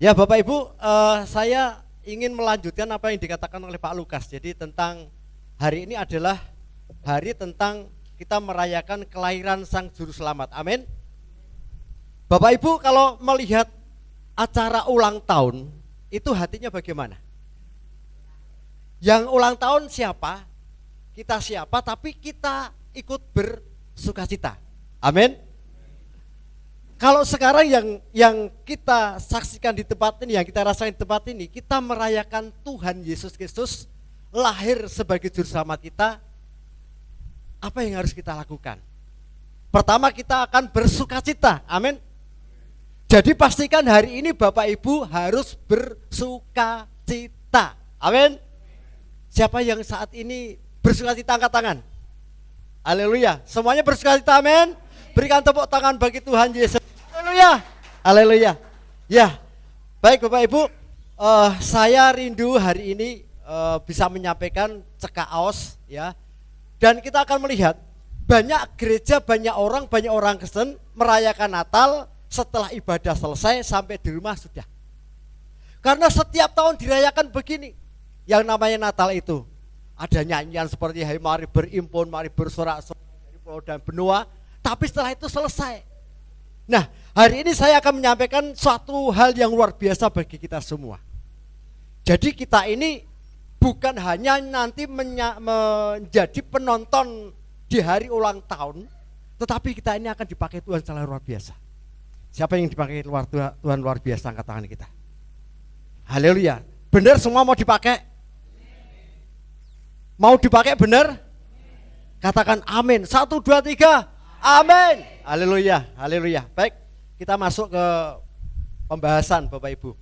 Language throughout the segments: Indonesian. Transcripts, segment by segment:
Ya Bapak Ibu, saya ingin melanjutkan apa yang dikatakan oleh Pak Lukas. Jadi tentang hari ini adalah hari tentang kita merayakan kelahiran Sang Juru Selamat. Amin. Bapak Ibu, kalau melihat acara ulang tahun, itu hatinya bagaimana? Yang ulang tahun siapa? Kita siapa, tapi kita ikut bersukacita. Amin. Kalau sekarang yang kita saksikan di tempat ini, yang kita rasakan di tempat ini, kita merayakan Tuhan Yesus Kristus lahir sebagai juru selamat kita. Apa yang harus kita lakukan? Pertama, kita akan bersukacita. Amin. Jadi pastikan hari ini Bapak Ibu harus bersukacita. Amin. Siapa yang saat ini bersukacita, angkat tangan. Haleluya. Semuanya bersukacita, amin. Berikan tepuk tangan bagi Tuhan Yesus. Haleluya. Haleluya. Ya. Baik Bapak Ibu, saya rindu hari ini bisa menyampaikan cekaos ya. Dan kita akan melihat banyak gereja, banyak orang Kristen merayakan Natal setelah ibadah selesai sampai di rumah sudah. Karena setiap tahun dirayakan begini. Yang namanya Natal itu ada nyanyian seperti "Hai mari berimpun, mari bersorak-sorai dari pulau dan benua", tapi setelah itu selesai. Nah, hari ini saya akan menyampaikan suatu hal yang luar biasa bagi kita semua. Jadi kita ini bukan hanya nanti menjadi penonton di hari ulang tahun, tetapi kita ini akan dipakai Tuhan secara luar biasa. Siapa yang dipakai Tuhan luar biasa, angkat tangan kita. Haleluya. Benar semua mau dipakai? Mau dipakai benar? Katakan amin. 1, 2, 3. Amin. Haleluya. Haleluya. Baik, kita masuk ke pembahasan Bapak Ibu.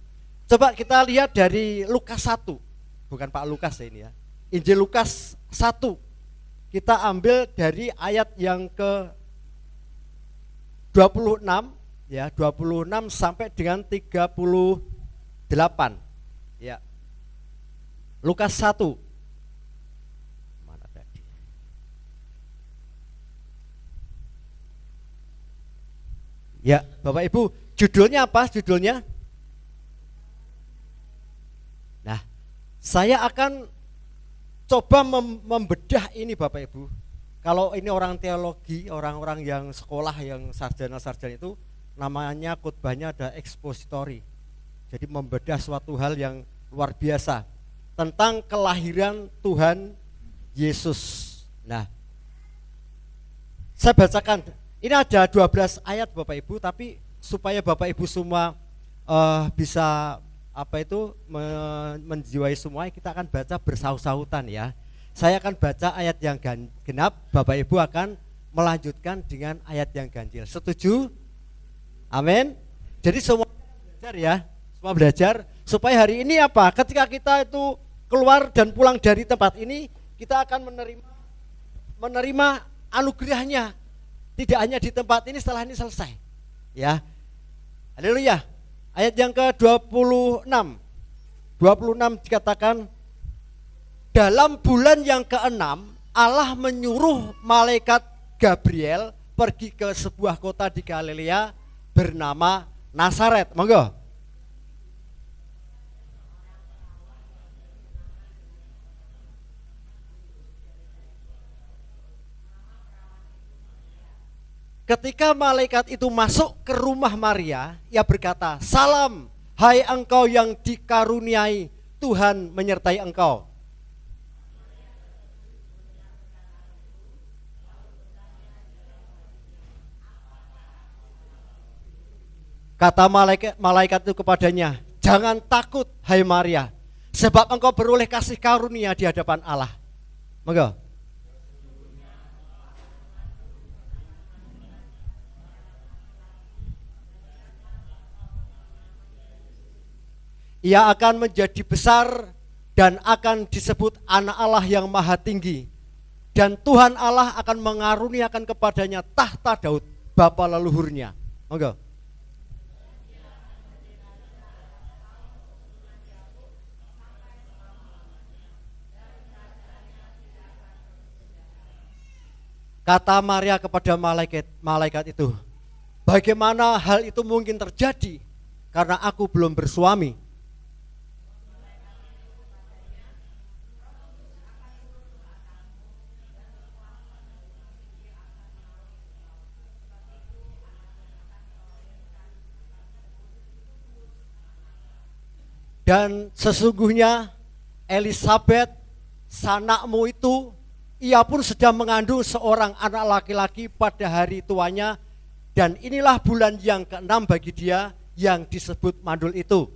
Coba kita lihat dari Lukas 1. Bukan Pak Lukas ya ini ya. Injil Lukas 1. Kita ambil dari ayat yang ke 26 ya, 26 sampai dengan 38. Ya. Lukas 1. Ya, Bapak Ibu, judulnya apa? Judulnya? Nah, saya akan coba membedah ini Bapak Ibu. Kalau ini orang teologi, orang-orang yang sekolah, yang sarjana-sarjana itu, namanya khotbahnya ada expository. Jadi membedah suatu hal yang luar biasa tentang kelahiran Tuhan Yesus. Nah, saya bacakan. Ini ada 12 ayat Bapak Ibu, tapi supaya Bapak Ibu semua bisa menjiwai semua, kita akan baca bersaut-sautan ya. Saya akan baca ayat yang genap, Bapak Ibu akan melanjutkan dengan ayat yang ganjil. Setuju? Amin. Jadi semua belajar ya, semua belajar supaya hari ini apa? Ketika kita itu keluar dan pulang dari tempat ini, kita akan menerima anugerahnya. Tidak hanya di tempat ini, setelah ini selesai. Ya. Haleluya. Ayat yang ke-26. 26 dikatakan, dalam bulan yang ke-6 Allah menyuruh malaikat Gabriel pergi ke sebuah kota di Galilea bernama Nazaret. Monggo. Ketika malaikat itu masuk ke rumah Maria, ia berkata, "Salam, hai engkau yang dikaruniai, Tuhan menyertai engkau." Kata malaikat itu kepadanya, "Jangan takut, hai Maria, sebab engkau beroleh kasih karunia di hadapan Allah." Monggo. Ia akan menjadi besar dan akan disebut anak Allah yang maha tinggi. Dan Tuhan Allah akan mengaruniakan kepadanya tahta Daud, bapa leluhurnya. Monggo. Kata Maria kepada malaikat itu, "Bagaimana hal itu mungkin terjadi? karena aku belum bersuami. Dan sesungguhnya Elisabet, sanakmu itu, ia pun sedang mengandung seorang anak laki-laki pada hari tuanya, dan inilah bulan yang ke-6 bagi dia yang disebut mandul itu.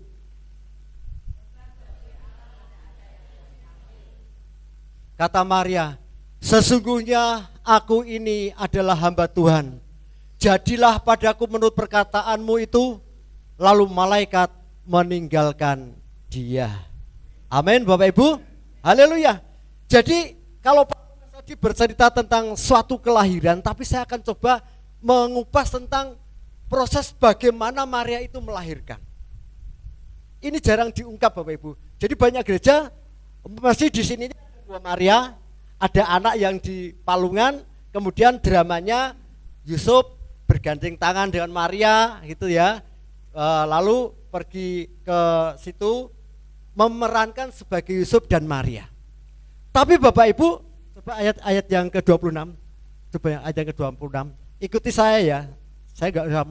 Kata Maria, sesungguhnya aku ini adalah hamba Tuhan, jadilah padaku menurut perkataanmu itu. Lalu malaikat meninggalkan dia. Amin Bapak Ibu. Haleluya. Jadi kalau tadi bercerita tentang suatu kelahiran, tapi saya akan coba mengupas tentang proses bagaimana Maria itu melahirkan. Ini jarang diungkap Bapak Ibu. Jadi banyak gereja masih di sini ada Maria, ada anak yang di palungan, kemudian dramanya Yusuf bergandeng tangan dengan Maria gitu ya. Lalu pergi ke situ memerankan sebagai Yusuf dan Maria. Tapi Bapak Ibu, coba ayat yang ke-26. Coba yang ayat yang ke-26. Ikuti saya ya. Saya enggak usah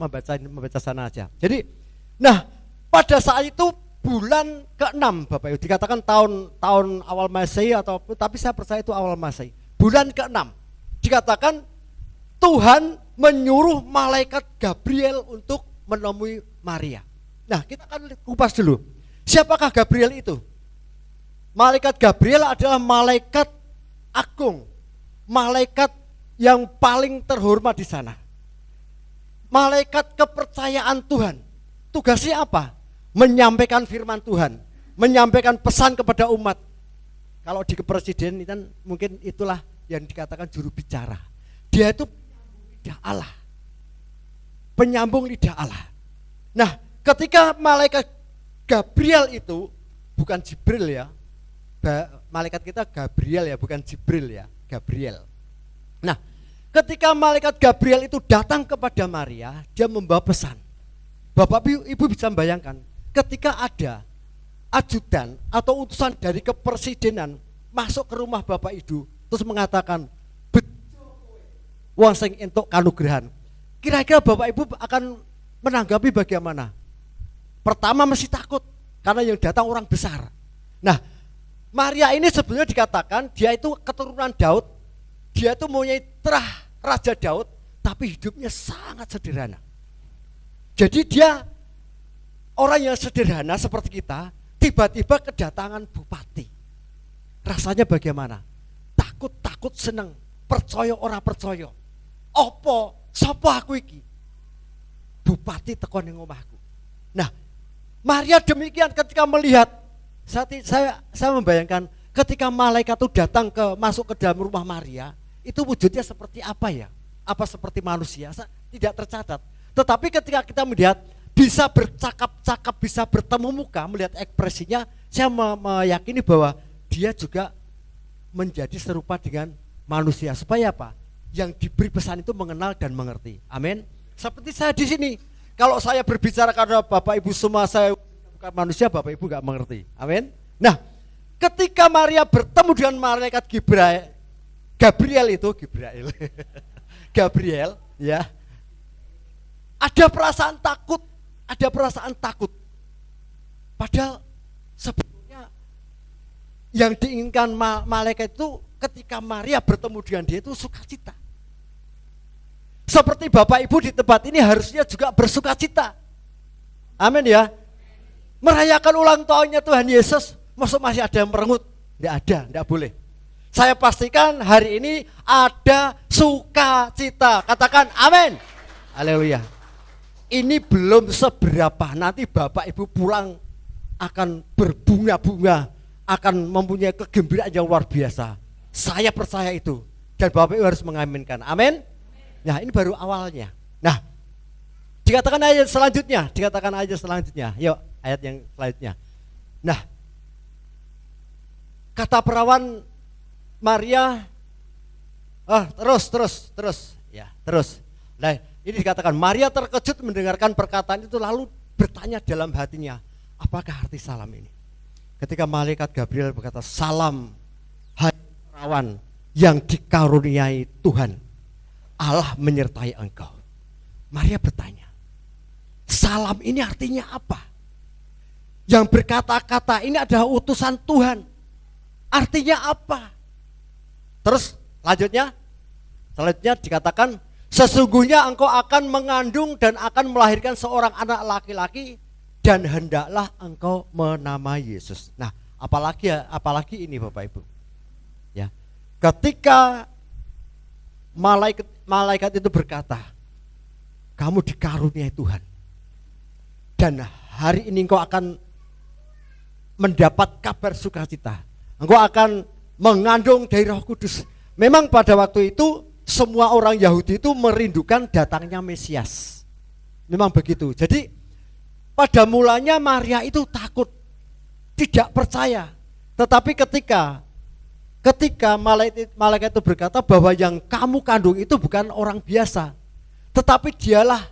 membaca sana aja. Jadi, nah, pada saat itu bulan ke-6 Bapak Ibu, dikatakan tahun awal Masehi atau tapi saya percaya itu awal Masehi. Bulan ke-6. Dikatakan Tuhan menyuruh malaikat Gabriel untuk menemui Maria. Nah, kita akan kupas dulu. Siapakah Gabriel itu? Malaikat Gabriel adalah malaikat agung, malaikat yang paling terhormat di sana. Malaikat kepercayaan Tuhan. Tugasnya apa? Menyampaikan firman Tuhan, menyampaikan pesan kepada umat. Kalau di kepresiden kan mungkin itulah yang dikatakan juru bicara. Dia itu lidah Allah. Penyambung lidah Allah. Nah, ketika malaikat Gabriel itu, bukan Jibril ya, malaikat kita Gabriel ya, bukan Jibril ya, Gabriel. Nah, ketika malaikat Gabriel itu datang kepada Maria, dia membawa pesan. Bapak Ibu bisa membayangkan, ketika ada ajudan atau utusan dari kepresidenan masuk ke rumah Bapak Ibu, terus mengatakan, wong sing entuk kanugrahan. Kira-kira Bapak Ibu akan menanggapi bagaimana? Pertama mesti takut karena yang datang orang besar. Nah, Maria ini sebenarnya dikatakan dia itu keturunan Daud. Dia itu mempunyai terah Raja Daud, tapi hidupnya sangat sederhana. Jadi dia orang yang sederhana seperti kita, tiba-tiba kedatangan bupati. Rasanya bagaimana? Takut seneng, percaya orang percaya. Opo, sapa aku iki? Bupati teko ning omahku. Nah, Maria demikian ketika melihat, saya membayangkan ketika malaikat itu datang masuk ke dalam rumah Maria, itu wujudnya seperti apa ya? Apa seperti manusia? Tidak tercatat. Tetapi ketika kita melihat bisa bercakap-cakap, bisa bertemu muka, melihat ekspresinya, saya meyakini bahwa dia juga menjadi serupa dengan manusia. Supaya apa? Yang diberi pesan itu mengenal dan mengerti. Amin. Seperti saya di sini. Kalau saya berbicara karena Bapak Ibu semua saya bukan manusia, Bapak Ibu gak mengerti. Amin. Nah, ketika Maria bertemu dengan malaikat Gabriel Gabriel ya, ada perasaan takut. Padahal sebetulnya yang diinginkan malaikat itu ketika Maria bertemu dengan dia itu sukacita. Seperti Bapak Ibu di tempat ini harusnya juga bersukacita. Amin ya. Merayakan ulang tahunnya Tuhan Yesus, maksud masih ada yang merengut? Tidak ada, tidak boleh. Saya pastikan hari ini ada sukacita. Katakan amin. Haleluya. Ini belum seberapa, nanti Bapak Ibu pulang akan berbunga-bunga, akan mempunyai kegembiraan yang luar biasa. Saya percaya itu. Dan Bapak Ibu harus mengaminkan. Amin. Nah, ini baru awalnya. Nah, dikatakan ayat selanjutnya. Yuk, ayat yang selanjutnya. Nah, kata perawan Maria, terus. Nah, ini dikatakan Maria terkejut mendengarkan perkataan itu, lalu bertanya dalam hatinya, apakah arti salam ini? Ketika malaikat Gabriel berkata, salam hai perawan yang dikaruniai Tuhan, Allah menyertai engkau. Maria bertanya, salam ini artinya apa? Yang berkata-kata ini adalah utusan Tuhan, artinya apa? Terus selanjutnya dikatakan, sesungguhnya engkau akan mengandung dan akan melahirkan seorang anak laki-laki, dan hendaklah engkau menamai Yesus. Nah, apalagi ini Bapak Ibu. Ya. Ketika malaikat itu berkata, kamu dikaruniai Tuhan, dan hari ini engkau akan mendapat kabar sukacita. Engkau akan mengandung dari Roh Kudus. Memang pada waktu itu semua orang Yahudi itu merindukan datangnya Mesias. Memang begitu. Jadi pada mulanya Maria itu takut, tidak percaya. Tetapi ketika malaikat itu berkata bahwa yang kamu kandung itu bukan orang biasa, tetapi dialah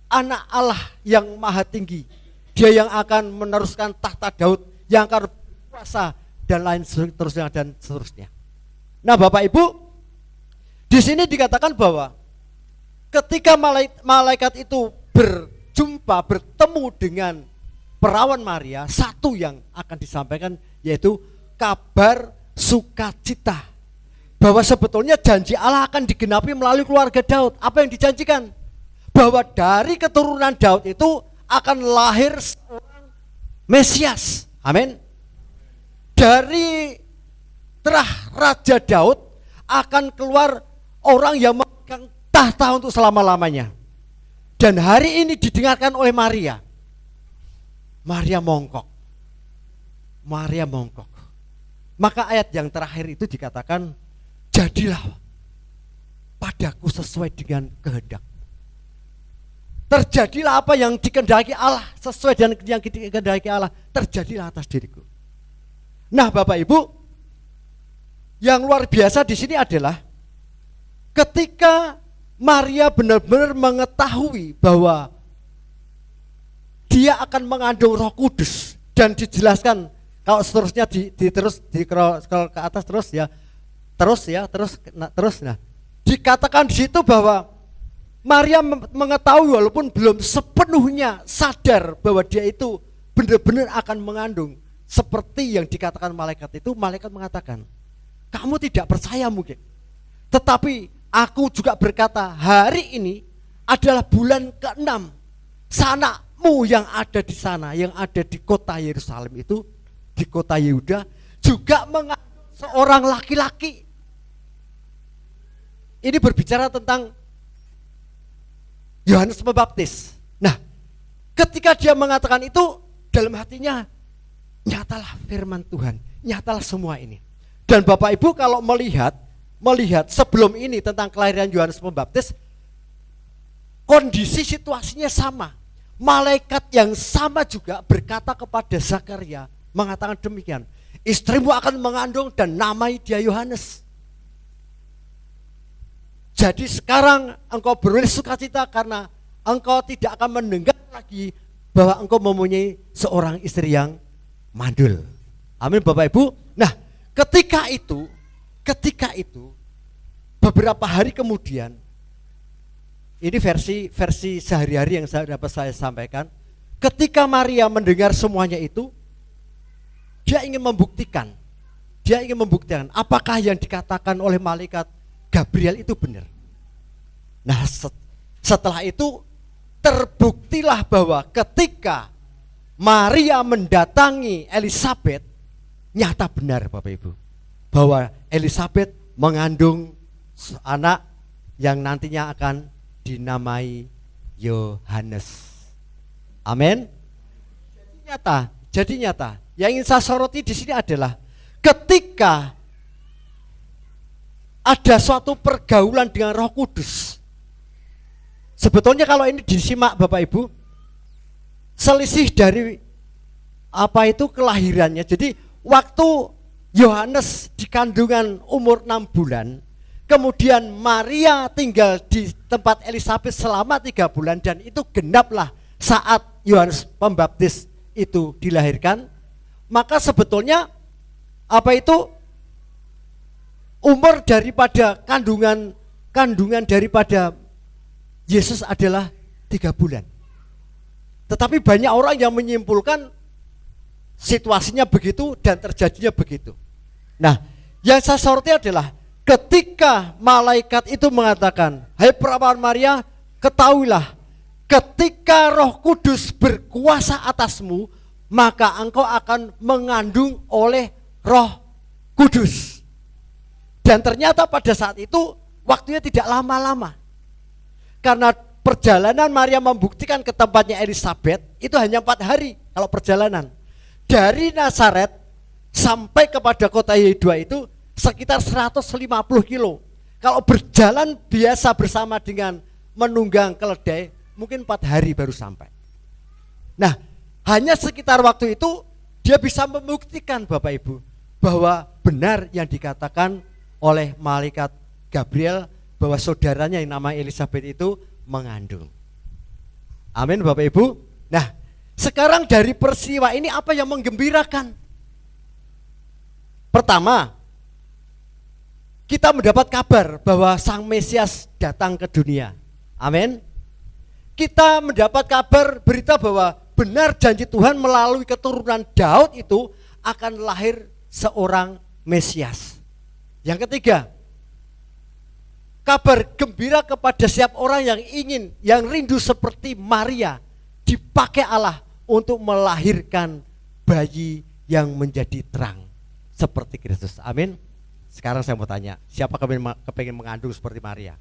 anak Allah yang maha tinggi. Dia yang akan meneruskan tahta Daud, yang akan berkuasa dan lain seterusnya. Nah, Bapak Ibu, di sini dikatakan bahwa ketika malaikat itu bertemu dengan perawan Maria, satu yang akan disampaikan yaitu kabar sukacita, bahwa sebetulnya janji Allah akan digenapi melalui keluarga Daud. Apa yang dijanjikan? Bahwa dari keturunan Daud itu akan lahir seorang Mesias. Amin. Dari terah Raja Daud akan keluar orang yang memegang tahta untuk selama-lamanya. Dan hari ini didengarkan oleh Maria. Maria mongkok. Maka ayat yang terakhir itu dikatakan, jadilah padaku sesuai dengan kehendak. Terjadilah apa yang dikehendaki Allah, sesuai dengan yang dikehendaki Allah, terjadilah atas diriku. Nah, Bapak Ibu, yang luar biasa di sini adalah ketika Maria benar-benar mengetahui bahwa dia akan mengandung Roh Kudus, dan dijelaskan kalau seterusnya terus scroll ke atas terus. Nah, dikatakan di situ bahwa Maria mengetahui walaupun belum sepenuhnya sadar bahwa dia itu benar-benar akan mengandung. Seperti yang dikatakan malaikat itu, malaikat mengatakan, kamu tidak percaya mungkin, tetapi aku juga berkata, hari ini adalah bulan ke-6. Sanakmu yang ada di sana, yang ada di kota Yerusalem itu, di kota Yehuda, juga mengandung seorang laki-laki. Ini berbicara tentang Yohanes Pembaptis. Nah, ketika dia mengatakan itu, dalam hatinya, nyatalah firman Tuhan, nyatalah semua ini. Dan Bapak Ibu kalau melihat sebelum ini tentang kelahiran Yohanes Pembaptis, kondisi situasinya sama. Malaikat yang sama juga berkata kepada Zakaria, mengatakan demikian, istrimu akan mengandung dan namai dia Yohanes. Jadi sekarang engkau beroleh sukacita karena engkau tidak akan mendengar lagi bahwa engkau mempunyai seorang istri yang mandul. Amin Bapak Ibu. Nah, ketika itu beberapa hari kemudian, ini versi sehari-hari yang dapat saya sampaikan. Ketika Maria mendengar semuanya itu, dia ingin membuktikan apakah yang dikatakan oleh malaikat Gabriel itu benar. Nah, setelah itu terbuktilah bahwa ketika Maria mendatangi Elisabet, nyata benar Bapak Ibu, bahwa Elisabet mengandung anak yang nantinya akan dinamai Yohanes. Amin. Jadi nyata. Yang ingin saya soroti di sini adalah ketika ada suatu pergaulan dengan Roh Kudus. Sebetulnya kalau ini disimak Bapak Ibu, selisih dari kelahirannya. Jadi waktu Yohanes di kandungan umur 6 bulan, kemudian Maria tinggal di tempat Elisabet selama 3 bulan, dan itu genaplah saat Yohanes Pembaptis itu dilahirkan, maka sebetulnya apa itu umur daripada kandungan daripada Yesus adalah 3 bulan. Tetapi banyak orang yang menyimpulkan situasinya begitu dan terjadinya begitu. Nah, yang saya soroti adalah ketika malaikat itu mengatakan, "Hai perawan Maria, ketahuilah, ketika Roh Kudus berkuasa atasmu, maka engkau akan mengandung oleh Roh Kudus." Dan ternyata pada saat itu waktunya tidak lama-lama. Karena perjalanan Maria membuktikan ke tempatnya Elisabeth itu hanya 4 hari kalau perjalanan. Dari Nazaret sampai kepada kota Yehua itu sekitar 150 kilo. Kalau berjalan biasa bersama dengan menunggang keledai, mungkin 4 hari baru sampai. Nah, hanya sekitar waktu itu dia bisa membuktikan Bapak Ibu bahwa benar yang dikatakan oleh malaikat Gabriel bahwa saudaranya yang nama Elisabeth itu mengandung. Amin Bapak Ibu. Nah, sekarang dari peristiwa ini apa yang menggembirakan? Pertama, kita mendapat kabar bahwa Sang Mesias datang ke dunia. Amin. Kita mendapat kabar berita bahwa benar janji Tuhan melalui keturunan Daud itu akan lahir seorang Mesias. Yang ketiga, kabar gembira kepada setiap orang yang rindu seperti Maria dipakai Allah untuk melahirkan bayi yang menjadi terang seperti Kristus. Amin. Sekarang saya mau tanya, siapa kepingin mengandung seperti Maria?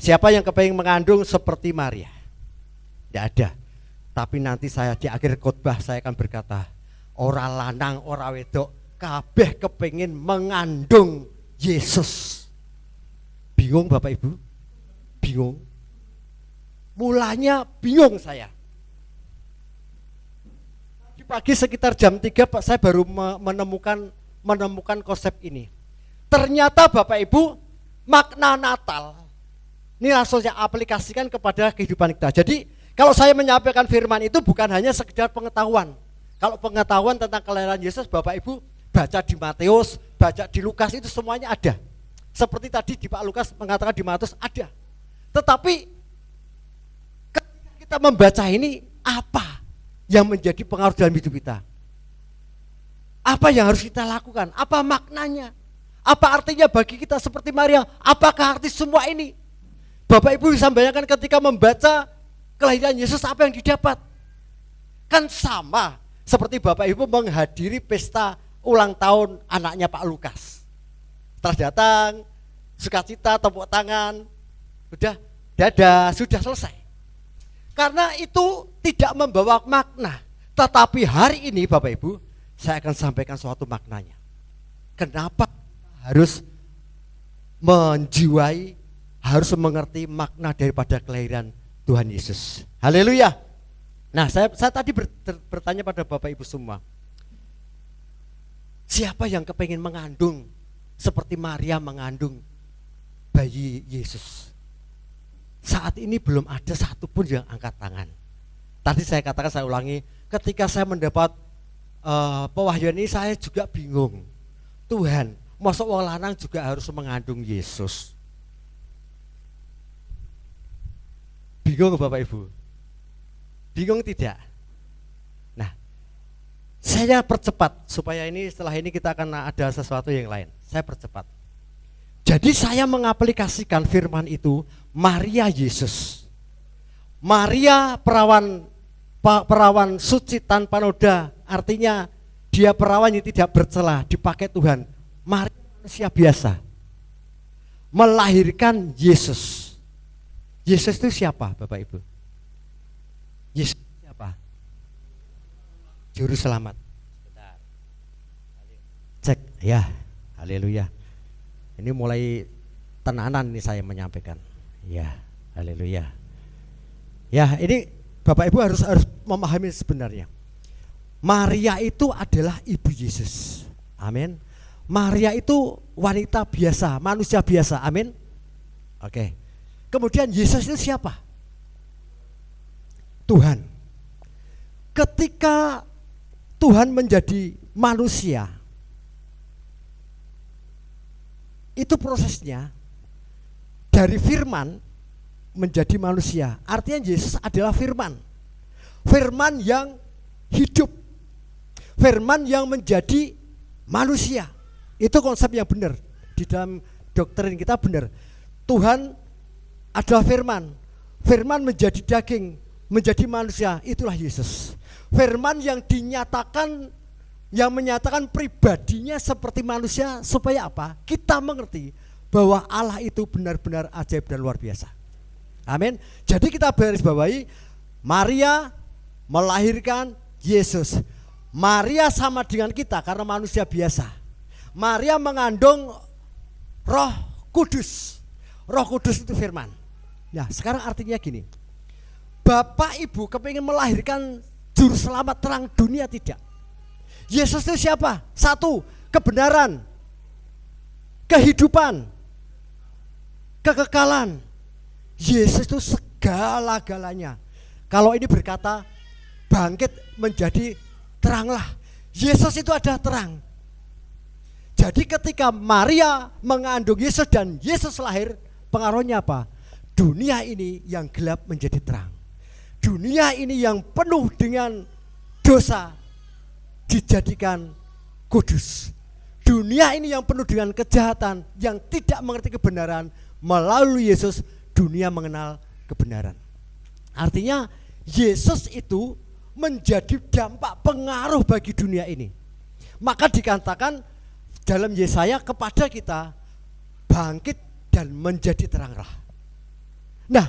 Siapa yang kepingin mengandung seperti Maria? Tidak ada. Tapi nanti saya di akhir khotbah saya akan berkata, ora lanang ora wedok kabeh kepingin mengandung Yesus. Bingung Bapak Ibu? Bingung. Mulanya bingung saya. Pagi sekitar jam 3 saya baru menemukan konsep ini. Ternyata Bapak Ibu, makna Natal ini langsung saya aplikasikan kepada kehidupan kita. Jadi kalau saya menyampaikan firman itu bukan hanya sekedar pengetahuan. Kalau pengetahuan tentang kelahiran Yesus Bapak Ibu baca di Matius, baca di Lukas itu semuanya ada. Seperti tadi di Pak Lukas mengatakan di Matius ada. Tetapi ketika kita membaca ini, apa yang menjadi pengaruh dalam hidup kita? Apa yang harus kita lakukan? Apa maknanya? Apa artinya bagi kita seperti Maria? Apakah arti semua ini? Bapak Ibu bisa bayangkan ketika membaca kelahiran Yesus apa yang didapat? Kan sama seperti Bapak Ibu menghadiri pesta ulang tahun anaknya Pak Lukas. Setelah datang, sukacita, tepuk tangan, udah dadah, sudah selesai. Karena itu tidak membawa makna. Tetapi hari ini Bapak Ibu, saya akan sampaikan suatu maknanya. Kenapa harus menjiwai, harus mengerti makna daripada kelahiran Tuhan Yesus. Haleluya. Nah, saya tadi bertanya pada Bapak Ibu semua, siapa yang kepingin mengandung seperti Maria mengandung bayi Yesus? Saat ini belum ada satupun yang angkat tangan. Tadi saya katakan, saya ulangi, ketika saya mendapat pewahyuan ini saya juga bingung. Tuhan, masa wong lanang juga harus mengandung Yesus? Bingung Bapak Ibu? Bingung tidak? Nah, saya percepat supaya ini setelah ini kita akan ada sesuatu yang lain. Saya percepat. Jadi saya mengaplikasikan firman itu, Maria Yesus. Maria perawan suci tanpa noda, artinya dia perawan yang tidak bercela, dipakai Tuhan. Maria manusia biasa melahirkan Yesus. Yesus itu siapa Bapak Ibu? Yesus siapa? Juru selamat. Cek ya, haleluya. Ini mulai tenanan ini saya menyampaikan. Ya, haleluya. Ya, ini Bapak Ibu harus memahami sebenarnya. Maria itu adalah ibu Yesus. Amin. Maria itu wanita biasa, manusia biasa. Amin. Oke. Kemudian Yesus itu siapa? Tuhan. Ketika Tuhan menjadi manusia, itu prosesnya dari firman menjadi manusia. Artinya Yesus adalah firman. Firman yang hidup. Firman yang menjadi manusia. Itu konsep yang benar. Di dalam doktrin kita benar. Tuhan adalah firman. Firman menjadi daging, menjadi manusia. Itulah Yesus. Firman yang dinyatakan, yang menyatakan pribadinya seperti manusia, supaya apa? Kita mengerti bahwa Allah itu benar-benar ajaib dan luar biasa. Amin. Jadi kita garis bawahi, Maria melahirkan Yesus. Maria sama dengan kita karena manusia biasa. Maria mengandung Roh Kudus. Roh Kudus itu firman. Nah, sekarang artinya gini. Bapak Ibu kepingin melahirkan juru selamat terang dunia, tidak. Yesus itu siapa? Satu, kebenaran, kehidupan, kekekalan. Yesus itu segala-galanya. Kalau ini berkata bangkit menjadi teranglah. Yesus itu adalah terang. Jadi ketika Maria mengandung Yesus dan Yesus lahir, pengaruhnya apa? Dunia ini yang gelap menjadi terang. Dunia ini yang penuh dengan dosa dijadikan kudus. Dunia ini yang penuh dengan kejahatan, yang tidak mengerti kebenaran, melalui Yesus dunia mengenal kebenaran. Artinya Yesus itu menjadi dampak pengaruh bagi dunia ini. Maka dikatakan dalam Yesaya kepada kita, bangkit dan menjadi teranglah. Nah,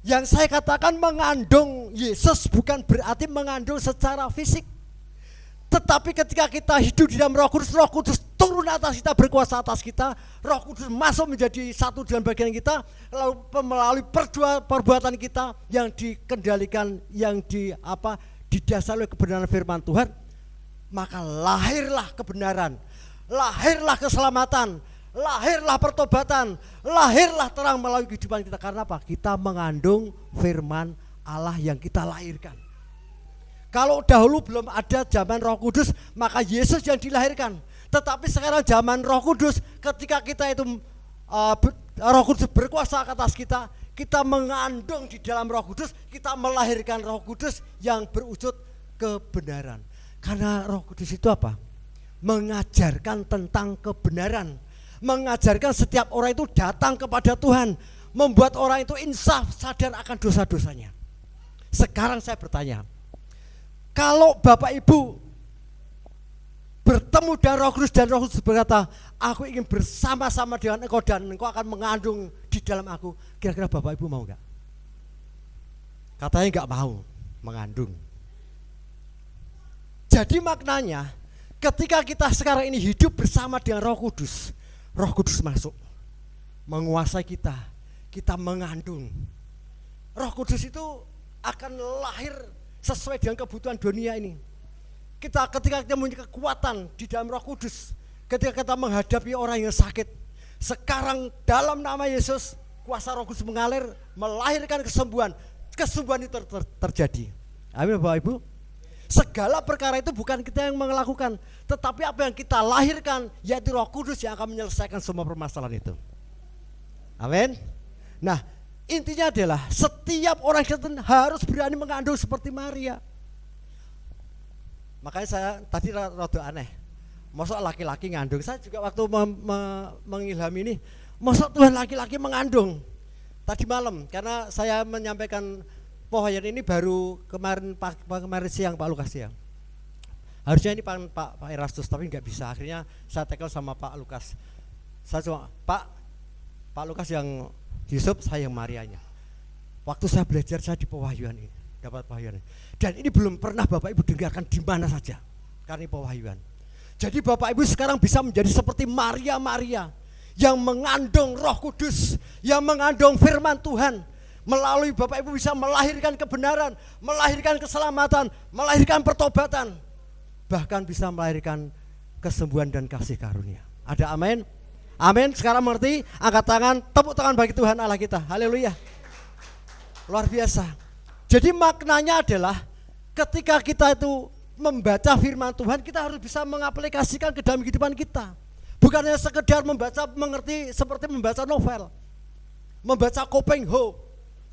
yang saya katakan mengandung Yesus bukan berarti mengandung secara fisik. Tetapi ketika kita hidup di dalam Roh Kudus turun atas kita, berkuasa atas kita. Roh Kudus masuk menjadi satu dengan bagian kita, lalu melalui perbuatan kita yang dikendalikan, yang didasari oleh kebenaran firman Tuhan, maka lahirlah kebenaran, lahirlah keselamatan, lahirlah pertobatan, lahirlah terang melalui kehidupan kita. Karena apa? Kita mengandung firman Allah yang kita lahirkan. Kalau dahulu belum ada zaman Roh Kudus, maka Yesus yang dilahirkan. Tetapi sekarang zaman Roh Kudus, ketika kita itu Roh Kudus berkuasa atas kita, kita mengandung di dalam Roh Kudus, kita melahirkan Roh Kudus yang berwujud kebenaran. Karena Roh Kudus itu apa? Mengajarkan tentang kebenaran, mengajarkan setiap orang itu datang kepada Tuhan, membuat orang itu insaf, sadar akan dosa-dosanya. Sekarang saya bertanya, kalau Bapak Ibu bertemu dengan Roh Kudus dan Roh Kudus berkata, aku ingin bersama-sama dengan engkau dan engkau akan mengandung di dalam aku, kira-kira Bapak Ibu mau enggak? Katanya enggak mau mengandung. Jadi maknanya ketika kita sekarang ini hidup bersama dengan Roh Kudus, Roh Kudus masuk menguasai kita, kita mengandung. Roh Kudus itu akan lahir sesuai dengan kebutuhan dunia ini. Ketika kita mempunyai kekuatan di dalam Roh Kudus, ketika kita menghadapi orang yang sakit, sekarang dalam nama Yesus kuasa Roh Kudus mengalir, melahirkan kesembuhan. Kesembuhan itu terjadi. Amin Bapak Ibu. Segala perkara itu bukan kita yang melakukan, tetapi apa yang kita lahirkan, yaitu Roh Kudus yang akan menyelesaikan semua permasalahan itu. Amin. Nah, intinya adalah setiap orang Kristen harus berani mengandung seperti Maria. Makanya saya tadi rada aneh, masa laki-laki ngandung. Saya juga waktu mengilhami ini, masa Tuhan laki-laki mengandung. Tadi malam, karena saya menyampaikan pohon ini baru kemarin siang Pak Lukas siang. Harusnya ini Pak Erastus, tapi nggak bisa. Akhirnya saya tackle sama Pak Lukas. Saya cuma Pak Lukas yang Yusuf, saya yang Marianya. Waktu saya belajar saya di pewahyuan ini, dapat pewahyuan. Dan ini belum pernah Bapak Ibu dengarkan di mana saja, karena pewahyuan. Jadi Bapak Ibu sekarang bisa menjadi seperti Maria yang mengandung Roh Kudus, yang mengandung firman Tuhan. Melalui Bapak Ibu bisa melahirkan kebenaran, melahirkan keselamatan, melahirkan pertobatan, bahkan bisa melahirkan kesembuhan dan kasih karunia. Ada amin? Amin. Sekarang mengerti? Angkat tangan, tepuk tangan bagi Tuhan Allah kita. Haleluya. Luar biasa. Jadi maknanya adalah ketika kita itu membaca firman Tuhan, kita harus bisa mengaplikasikan ke dalam kehidupan kita. Bukan hanya sekedar membaca, mengerti seperti membaca novel, membaca Kopeng Ho,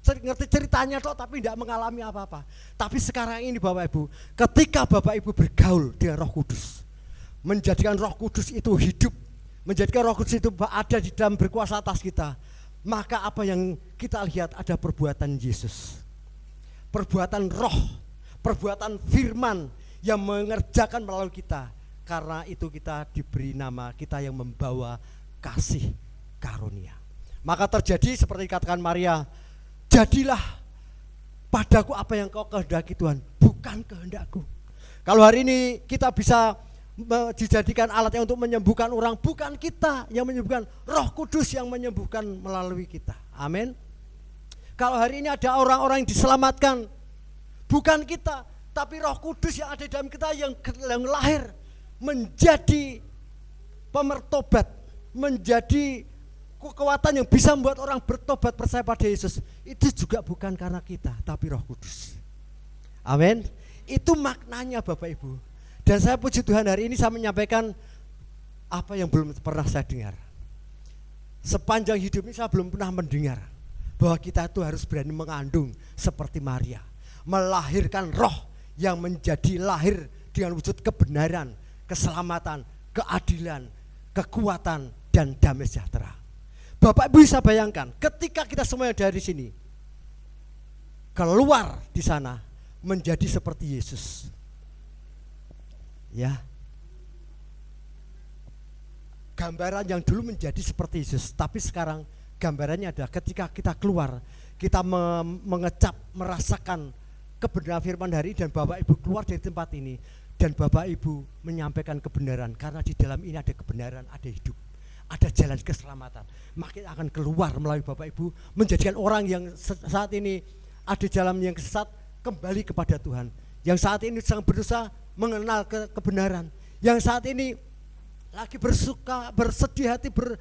ngerti ceritanya toh tapi tidak mengalami apa-apa. Tapi sekarang ini Bapak Ibu, ketika Bapak Ibu bergaul dengan Roh Kudus, menjadikan Roh Kudus itu hidup, menjadikan Roh Kudus itu ada di dalam berkuasa atas kita, maka apa yang kita lihat ada perbuatan Yesus, perbuatan Roh, perbuatan firman yang mengerjakan melalui kita. Karena itu kita diberi nama, kita yang membawa kasih karunia. Maka terjadi seperti dikatakan Maria, jadilah padaku apa yang kau kehendaki Tuhan, bukan kehendakku. Kalau hari ini kita bisa dijadikan alatnya untuk menyembuhkan orang, bukan kita yang menyembuhkan, Roh Kudus yang menyembuhkan melalui kita. Amin. Kalau hari ini ada orang-orang yang diselamatkan, bukan kita, tapi Roh Kudus yang ada di dalam kita yang lahir menjadi pemertobat, menjadi kekuatan yang bisa membuat orang bertobat percaya pada Yesus. Itu juga bukan karena kita, tapi Roh Kudus. Amin. Itu maknanya Bapak Ibu. Dan saya puji Tuhan hari ini saya menyampaikan apa yang belum pernah saya dengar. Sepanjang hidup ini saya belum pernah mendengar bahwa kita itu harus berani mengandung seperti Maria, melahirkan roh yang menjadi lahir dengan wujud kebenaran, keselamatan, keadilan, kekuatan, dan damai sejahtera. Bapak Ibu bisa bayangkan ketika kita semuanya dari sini keluar di sana menjadi seperti Yesus. Ya. Gambaran yang dulu menjadi seperti Yesus, tapi sekarang gambarannya adalah ketika kita keluar, kita mengecap, merasakan kebenaran firman hari dan Bapak Ibu keluar dari tempat ini dan Bapak Ibu menyampaikan kebenaran, karena di dalam ini ada kebenaran, ada hidup, ada jalan keselamatan. Maka akan keluar melalui Bapak Ibu menjadikan orang yang saat ini ada jalan yang sesat kembali kepada Tuhan, yang saat ini sedang berusaha mengenal kebenaran, yang saat ini lagi bersedih hati, Bapak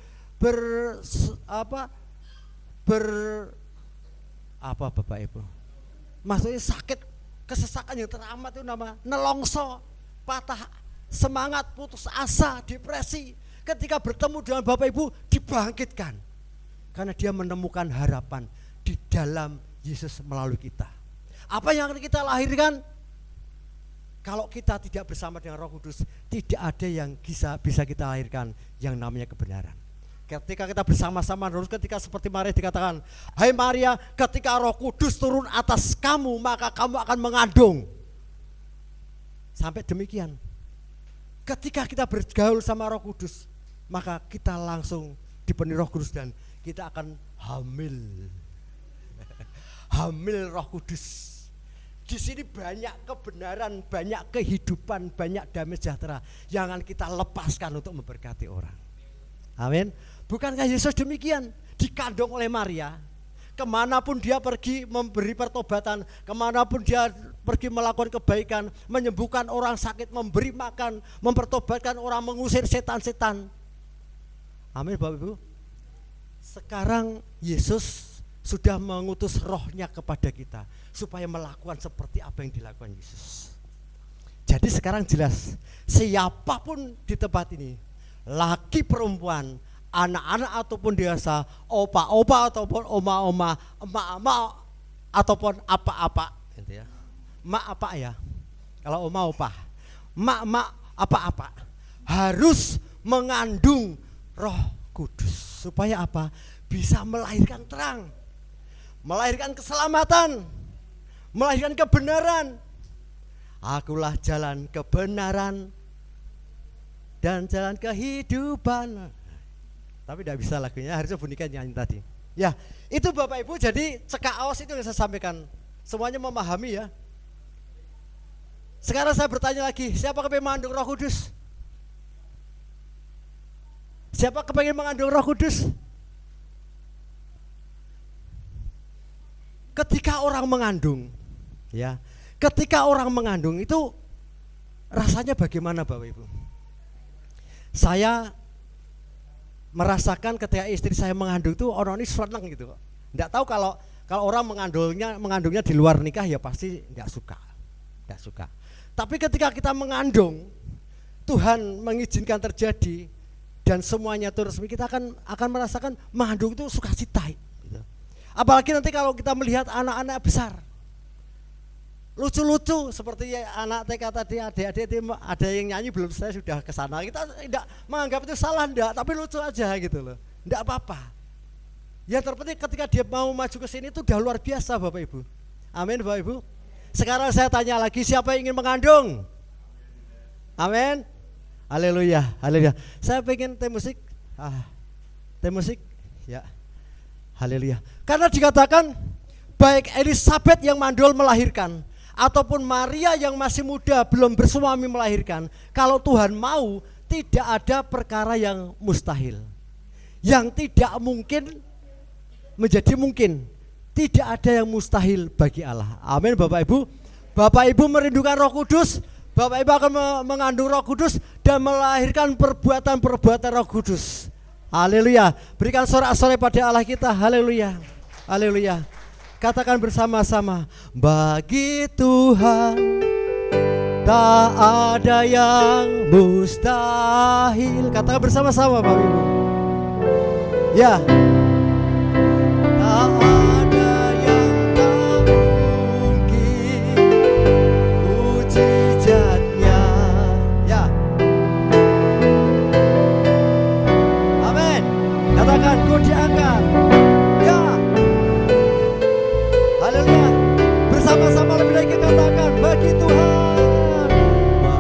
Ibu, maksudnya sakit, kesesakan yang teramat itu nama nelongso, patah semangat, putus asa, depresi. Ketika bertemu dengan Bapak Ibu dibangkitkan, karena dia menemukan harapan di dalam Yesus melalui kita. Apa yang akan kita lahirkan? Kalau kita tidak bersama dengan Roh Kudus, tidak ada yang bisa kita lahirkan yang namanya kebenaran. Ketika kita bersama-sama, ketika seperti Maria dikatakan, hai Maria, ketika Roh Kudus turun atas kamu, maka kamu akan mengandung. Sampai demikian. Ketika kita bergaul sama Roh Kudus, maka kita langsung dipenuhi Roh Kudus dan kita akan hamil. Hamil Roh Kudus. Di sini banyak kebenaran, banyak kehidupan, banyak damai sejahtera yang akan kita lepaskan untuk memberkati orang. Amin. Bukankah Yesus demikian? Dikandung oleh Maria, kemanapun dia pergi memberi pertobatan, kemanapun dia pergi melakukan kebaikan, menyembuhkan orang sakit, memberi makan, mempertobatkan orang, mengusir setan-setan. Amin Bapak Ibu. Sekarang Yesus sudah mengutus rohnya kepada kita supaya melakukan seperti apa yang dilakukan Yesus. Jadi sekarang jelas, siapapun di tempat ini, laki perempuan, anak-anak ataupun dewasa, opa-opa ataupun oma-oma, emak-emak ataupun apa-apa, gitu ya. Mak apa ya? Kalau oma opa, mak apa-apa, harus mengandung Roh Kudus supaya apa? Bisa melahirkan terang, melahirkan keselamatan, melahirkan kebenaran. Akulah jalan kebenaran dan jalan kehidupan. Tapi tidak bisa lagunya, harusnya bunyikan nyanyi tadi. Ya, itu Bapak Ibu, jadi cekak awas itu yang saya sampaikan. Semuanya memahami ya. Sekarang saya bertanya lagi, siapa kepengen mengandung Roh Kudus? Siapa kepengen mengandung Roh Kudus? Ketika orang mengandung, ya, ketika orang mengandung itu rasanya bagaimana Bapak Ibu? Saya merasakan ketika istri saya mengandung itu orang ini senang gitu. Enggak tahu kalau Kalau orang mengandungnya di luar nikah ya pasti enggak suka. Tapi ketika kita mengandung, Tuhan mengizinkan terjadi dan semuanya itu resmi, kita akan merasakan mengandung itu sukacita. Gitu. Apalagi nanti kalau kita melihat anak-anak besar, lucu-lucu seperti anak TK tadi, adik-adik ada yang nyanyi belum, saya sudah ke sana. Kita tidak menganggap itu salah, enggak, tapi lucu aja gitu loh. Enggak apa-apa. Yang terpenting ketika dia mau maju ke sini itu udah luar biasa Bapak Ibu. Amin Bapak Ibu. Sekarang saya tanya lagi, siapa yang ingin mengandung? Amin. Haleluya, haleluya. Saya pengen tim musik. Tim musik. Ya. Haleluya. Karena dikatakan baik Elisabeth yang mandul melahirkan ataupun Maria yang masih muda belum bersuami melahirkan, kalau Tuhan mau, tidak ada perkara yang mustahil. Yang tidak mungkin menjadi mungkin. Tidak ada yang mustahil bagi Allah. Amin Bapak Ibu. Bapak Ibu merindukan Roh Kudus, Bapak Ibu akan mengandung Roh Kudus dan melahirkan perbuatan-perbuatan Roh Kudus. Haleluya. Berikan sorak-sorai pada Allah kita. Haleluya. Haleluya. Katakan bersama-sama, bagi Tuhan tak ada yang mustahil. Katakan bersama-sama Bapak Ibu. Ya.